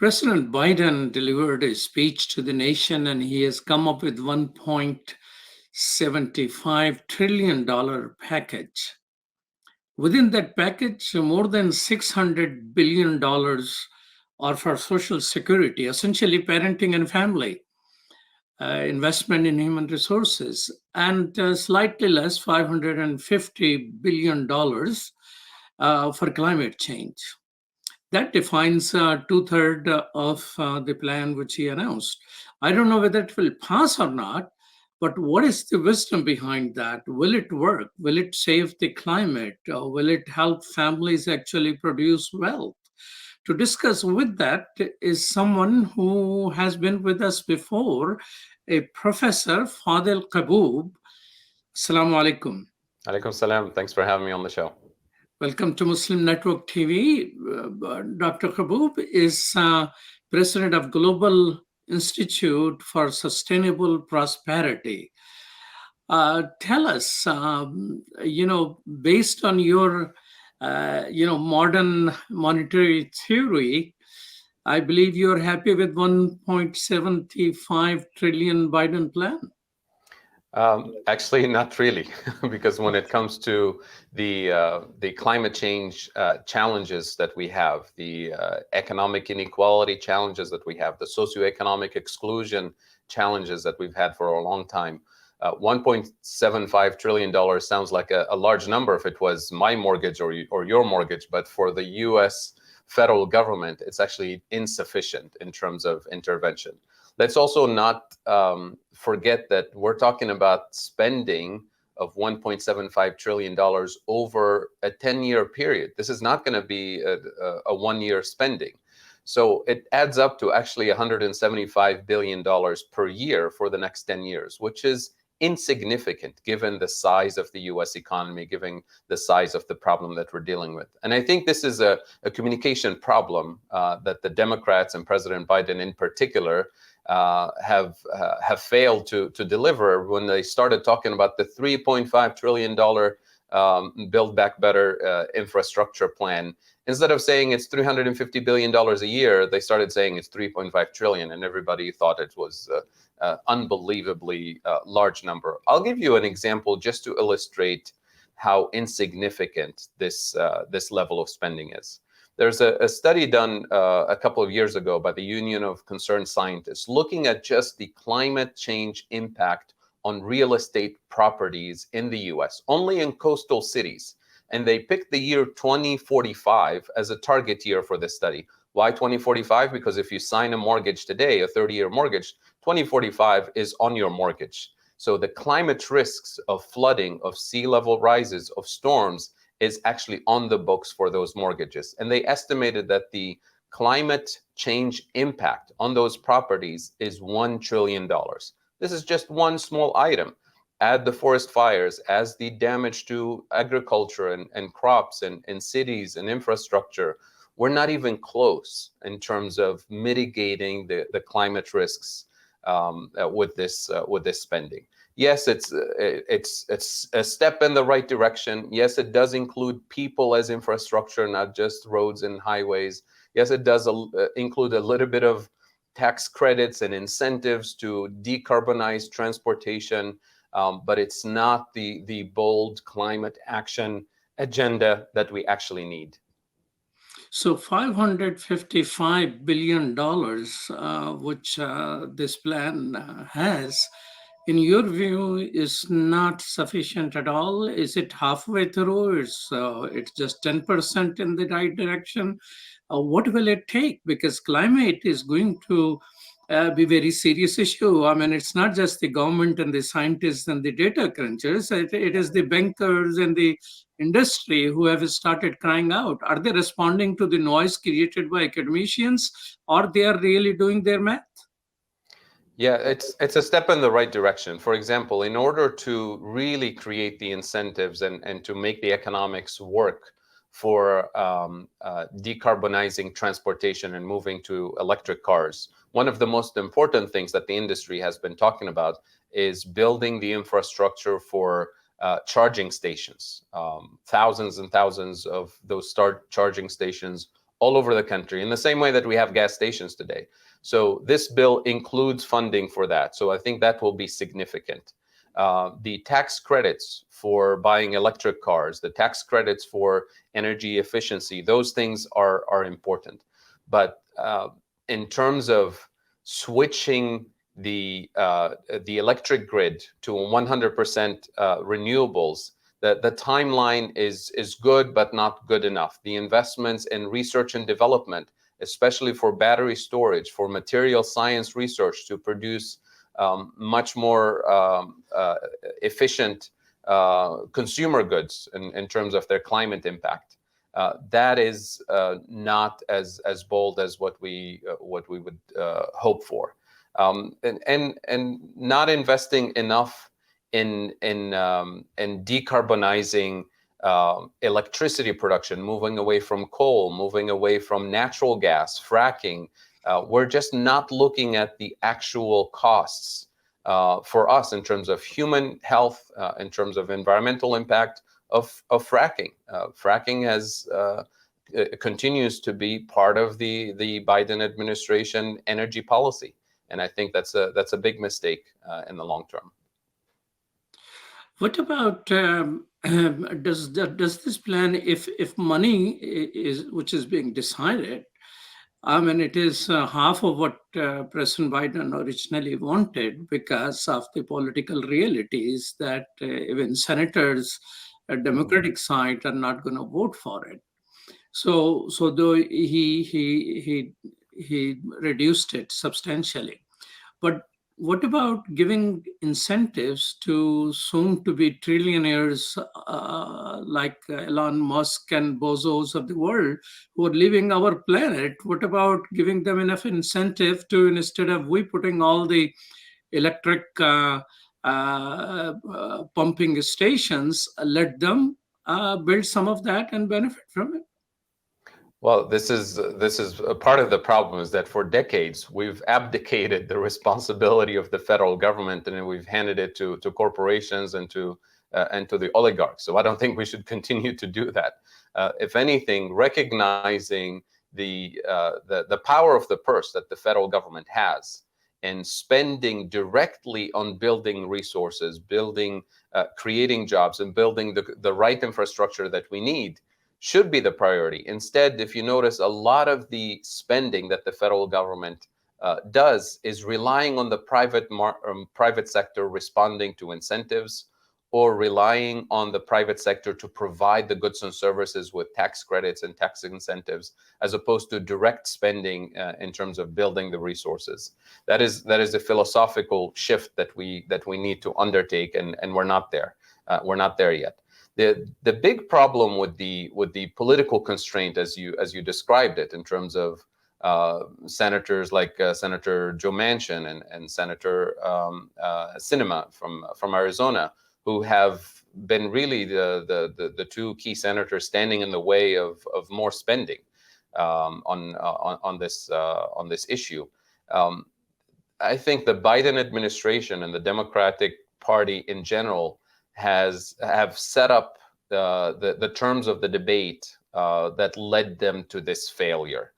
President Biden delivered a speech to the nation and he has come up with $1.75 trillion package. Within that package, more than $600 billion are for Social Security, essentially parenting and family, investment in human resources, and slightly less, $550 billion for climate change. That defines two-thirds of the plan which he announced. I don't know whether it will pass or not, but what is the wisdom behind that? Will it work? Will it save the climate? Or will it help families actually produce wealth? To discuss with that is someone who has been with us before, a professor, Fadhel Kaboub. Assalamu alaikum. Alaikum salam. Thanks for having me on the show. Welcome to Muslim Network TV. Dr. Kaboub is president of Global Institute for Sustainable Prosperity. Tell us, based on your, modern monetary theory, I believe you're happy with 1.75 trillion Biden plan. Actually, not really, because when it comes to the climate change challenges that we have, the economic inequality challenges that we have, the socioeconomic exclusion challenges that we've had for a long time, $1.75 trillion sounds like a large number if it was my mortgage or your mortgage, but for the U.S. federal government, it's actually insufficient in terms of intervention. Let's also not forget that we're talking about spending of $1.75 trillion over a 10-year period. This is not going to be a one-year spending. So it adds up to actually $175 billion per year for the next 10 years, which is insignificant given the size of the U.S. economy, given the size of the problem that we're dealing with. And I think this is a communication problem that the Democrats and President Biden in particular have failed to deliver when they started talking about the $3.5 trillion Build Back Better infrastructure plan. Instead of saying it's $350 billion a year, they started saying it's 3.5 trillion, and everybody thought it was unbelievably large number. I'll give you an example just to illustrate how insignificant this level of spending is. There's a study done a couple of years ago by the Union of Concerned Scientists looking at just the climate change impact on real estate properties in the US, only in coastal cities. And they picked the year 2045 as a target year for this study. Why 2045? Because if you sign a mortgage today, a 30-year mortgage, 2045 is on your mortgage. So the climate risks of flooding, of sea level rises, of storms is actually on the books for those mortgages. And they estimated that the climate change impact on those properties is $1 trillion. This is just one small item. Add the forest fires, as the damage to agriculture and crops and cities and infrastructure. We're not even close in terms of mitigating the climate risks with this spending. Yes, it's a step in the right direction. Yes, it does include people as infrastructure, not just roads and highways. Yes, it does include a little bit of tax credits and incentives to decarbonize transportation, but it's not the bold climate action agenda that we actually need. So $555 billion, which this plan has, in your view, is not sufficient at all? Is it halfway through? It's just 10% in the right direction? What will it take? Because climate is going to be a very serious issue. I mean, it's not just the government and the scientists and the data crunchers. It is the bankers and the industry who have started crying out. Are they responding to the noise created by academicians, or they are really doing their math? Yeah, it's a step in the right direction. For example, in order to really create the incentives and to make the economics work for decarbonizing transportation and moving to electric cars, one of the most important things that the industry has been talking about is building the infrastructure for charging stations. Thousands and thousands of those charging stations all over the country, in the same way that we have gas stations today. So this bill includes funding for that. So I think that will be significant. The tax credits for buying electric cars, the tax credits for energy efficiency, those things are important. But in terms of switching the electric grid to 100% renewables, the timeline is good, but not good enough. The investments in research and development, especially for battery storage, for material science research to produce much more efficient consumer goods in terms of their climate impact. That is not as bold as what we would hope for, and not investing enough in decarbonizing electricity production, moving away from coal, moving away from natural gas, fracking. We're just not looking at the actual costs for us in terms of human health, in terms of environmental impact of fracking. Fracking has continues to be part of the Biden administration energy policy, and I think that's a big mistake in the long term. What about does this plan, if money is which is being decided, I mean, it is half of what President Biden originally wanted because of the political realities that even senators, Democratic side, are not going to vote for it. So though he reduced it substantially, but what about giving incentives to soon-to-be trillionaires like Elon Musk and Bezos of the world who are leaving our planet? What about giving them enough incentive to, instead of we putting all the electric pumping stations, let them build some of that and benefit from it? Well, this is a part of the problem, is that for decades we've abdicated the responsibility of the federal government and we've handed it to corporations and to the oligarchs. So I don't think we should continue to do that. If anything, recognizing the power of the purse that the federal government has and spending directly on building resources, building, creating jobs, and building the right infrastructure that we need should be the priority. Instead, if you notice, a lot of the spending that the federal government does is relying on the private sector responding to incentives, or relying on the private sector to provide the goods and services with tax credits and tax incentives, as opposed to direct spending in terms of building the resources. That is a philosophical shift that we need to undertake, and we're not there. We're not there yet. The big problem with the political constraint, as you described it, in terms of senators like Senator Joe Manchin and Senator Sinema from Arizona, who have been really the two key senators standing in the way of more spending on this issue. I think the Biden administration and the Democratic Party in general have set up the terms of the debate that led them to this failure.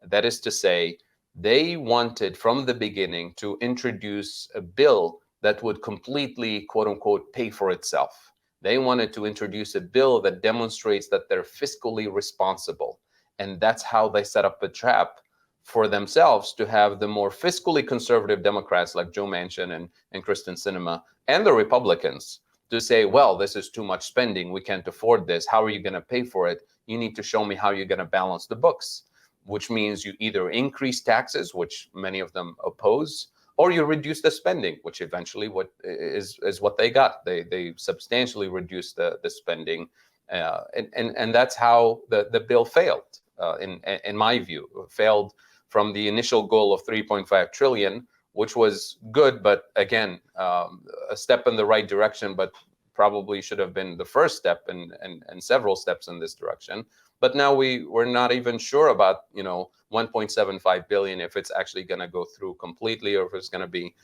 That is to say, they wanted from the beginning to introduce a bill that would completely, quote unquote, pay for itself. They wanted to introduce a bill that demonstrates that they're fiscally responsible. And that's how they set up a trap for themselves to have the more fiscally conservative Democrats like Joe Manchin and Kristen Sinema and the Republicans to say, well, this is too much spending. We can't afford this. How are you going to pay for it? You need to show me how you're going to balance the books, which means you either increase taxes, which many of them oppose, or you reduce the spending, which eventually is what they got. They substantially reduced the spending, and that's how the bill failed. In my view, failed from the initial goal of 3.5 trillion, which was good, but again, a step in the right direction, but probably should have been the first step and several steps in this direction. But now we're not even sure about 1.75 billion, if it's actually going to go through completely, or if it's going to be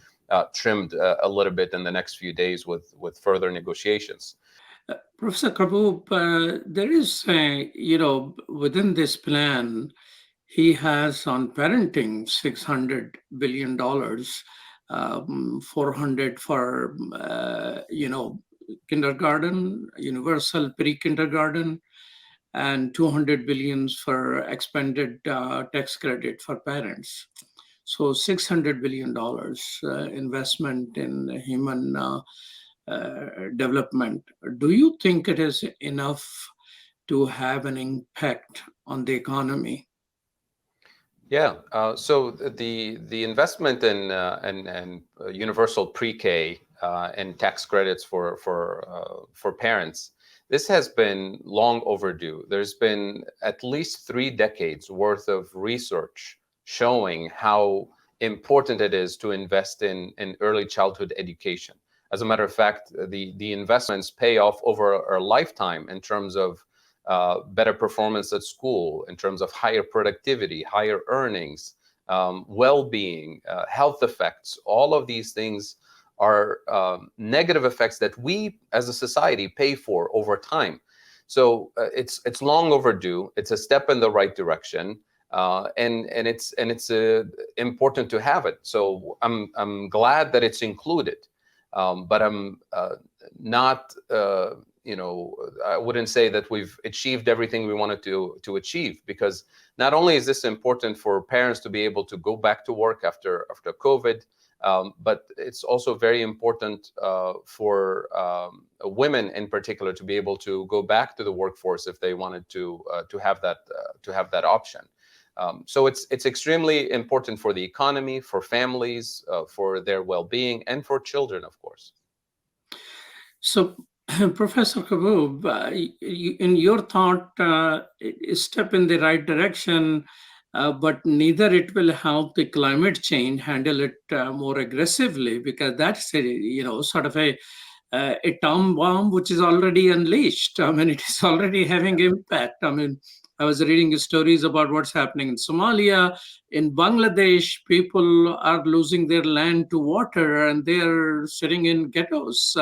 trimmed a little bit in the next few days with further negotiations. Professor Kaboub, there is, within this plan, he has on parenting $600 billion, 400 for, kindergarten, universal pre-kindergarten, and 200 billions for expanded tax credit for parents. So $600 billion investment in human development. Do you think it is enough to have an impact on the economy? Yeah. So the investment in universal pre-K and tax credits for parents, this has been long overdue. There's been at least 3 decades worth of research showing how important it is to invest in early childhood education. As a matter of fact, the investments pay off over a lifetime in terms of better performance at school, in terms of higher productivity, higher earnings, well-being, health effects. All of these things are negative effects that we as a society pay for over time. So it's long overdue. It's a step in the right direction, and it's important to have it. So I'm glad that it's included, but I'm not. I wouldn't say that we've achieved everything we wanted to achieve, because not only is this important for parents to be able to go back to work after COVID, but it's also very important for women in particular to be able to go back to the workforce if they wanted to have that option. So it's extremely important for the economy, for families, for their well-being, and for children, of course. So, Professor Kaboub, in your thought, a step in the right direction, but neither it will help the climate change handle it more aggressively, because that's sort of a atom bomb which is already unleashed. I mean, it is already having impact. I mean, I was reading stories about what's happening in Somalia, in Bangladesh. People are losing their land to water, and they are sitting in ghettos,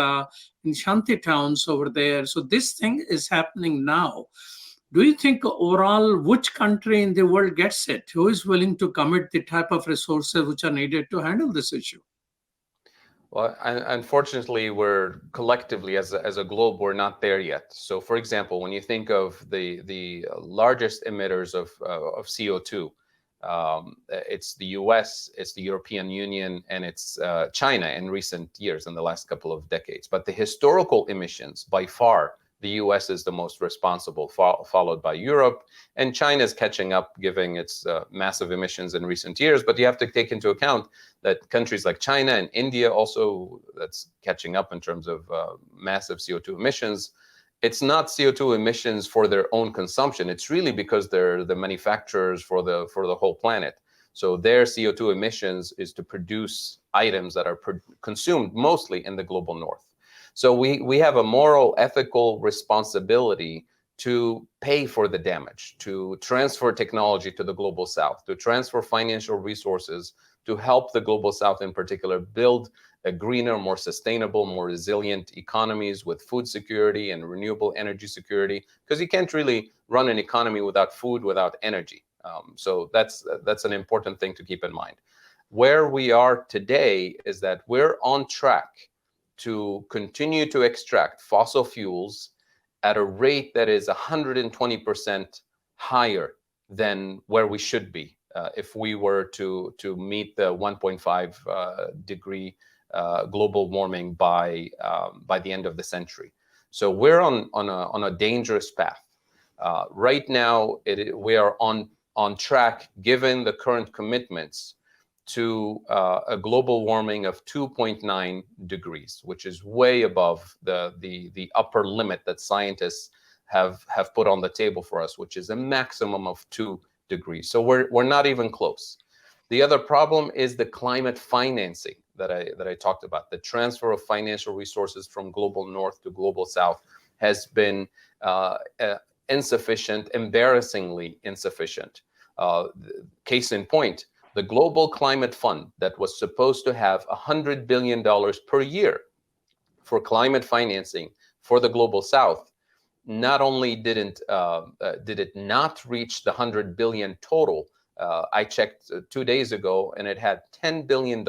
in shanty towns over there. So this thing is happening now. Do you think overall, which country in the world gets it? Who is willing to commit the type of resources which are needed to handle this issue? Well, unfortunately, we're collectively, as a globe, we're not there yet. So, for example, when you think of the largest emitters of CO2, it's the US, it's the European Union, and it's China in recent years, in the last couple of decades. But the historical emissions, by far, the US is the most responsible, followed by Europe, and China is catching up, giving its massive emissions in recent years. But you have to take into account that countries like China and India also, that's catching up in terms of massive CO2 emissions. It's not CO2 emissions for their own consumption. It's really because they're the manufacturers for the whole planet. So their CO2 emissions is to produce items that are consumed mostly in the global north. So we have a moral, ethical responsibility to pay for the damage, to transfer technology to the global south, to transfer financial resources to help the global south in particular build a greener, more sustainable, more resilient economies with food security and renewable energy security, because you can't really run an economy without food, without energy. So that's an important thing to keep in mind. Where we are today is that we're on track to continue to extract fossil fuels at a rate that is 120% higher than where we should be if we were to meet the 1.5 degree global warming by the end of the century. So we're on a dangerous path. Right now, we are on track, given the current commitments, to a global warming of 2.9 degrees, which is way above the upper limit that scientists have put on the table for us, which is a maximum of 2 degrees. So we're not even close. The other problem is the climate financing that I talked about. The transfer of financial resources from global north to global south has been insufficient, embarrassingly insufficient. Case in point, the Global Climate Fund that was supposed to have $100 billion per year for climate financing for the global south, not only did it not reach the 100 billion total. I checked 2 days ago, and it had $10 billion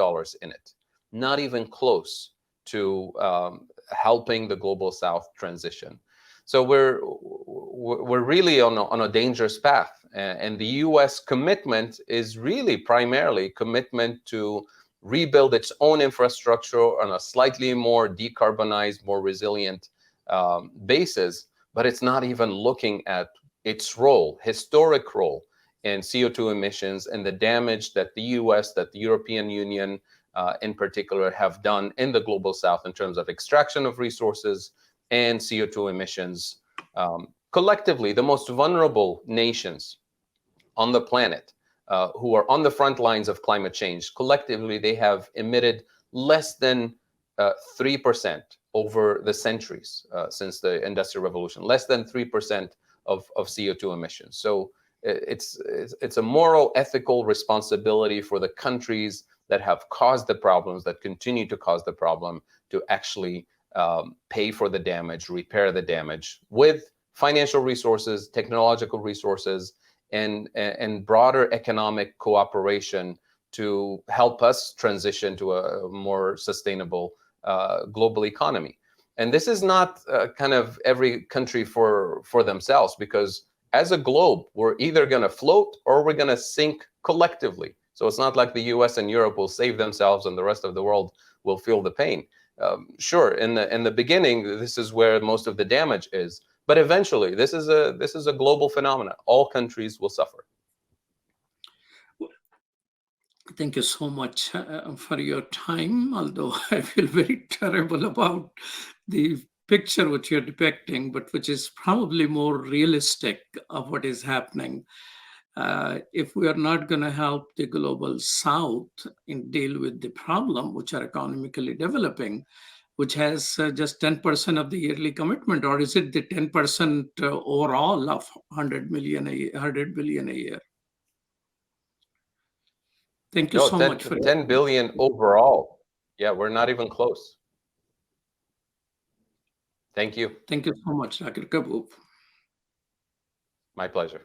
in it. Not even close to helping the global south transition. So we're really on a dangerous path. And the U.S. commitment is really primarily commitment to rebuild its own infrastructure on a slightly more decarbonized, more resilient basis. But it's not even looking at its role, historic role in CO2 emissions and the damage that the US, that the European Union in particular have done in the global south in terms of extraction of resources and CO2 emissions. Collectively, the most vulnerable nations on the planet who are on the front lines of climate change, collectively, they have emitted less than 3% over the centuries since the Industrial Revolution, less than 3% of CO2 emissions. So it's a moral, ethical responsibility for the countries that have caused the problems, that continue to cause the problem, to actually pay for the damage, repair the damage with financial resources, technological resources, and broader economic cooperation to help us transition to a more sustainable global economy. And this is not kind of every country for themselves, because as a globe, we're either going to float or we're going to sink collectively. So it's not like the US and Europe will save themselves and the rest of the world will feel the pain. Sure, in the beginning, this is where most of the damage is. But eventually, this is a global phenomenon. All countries will suffer. Thank you so much for your time, although I feel very terrible about the picture which you're depicting, but which is probably more realistic of what is happening. If we are not going to help the global south in deal with the problem, which are economically developing, which has just 10% of the yearly commitment, or is it the 10% overall of 100 billion a year? Thank you No, so 10, much for 10 billion overall. Yeah, we're not even close. Thank you. Thank you so much, Dr. Kaboub. My pleasure.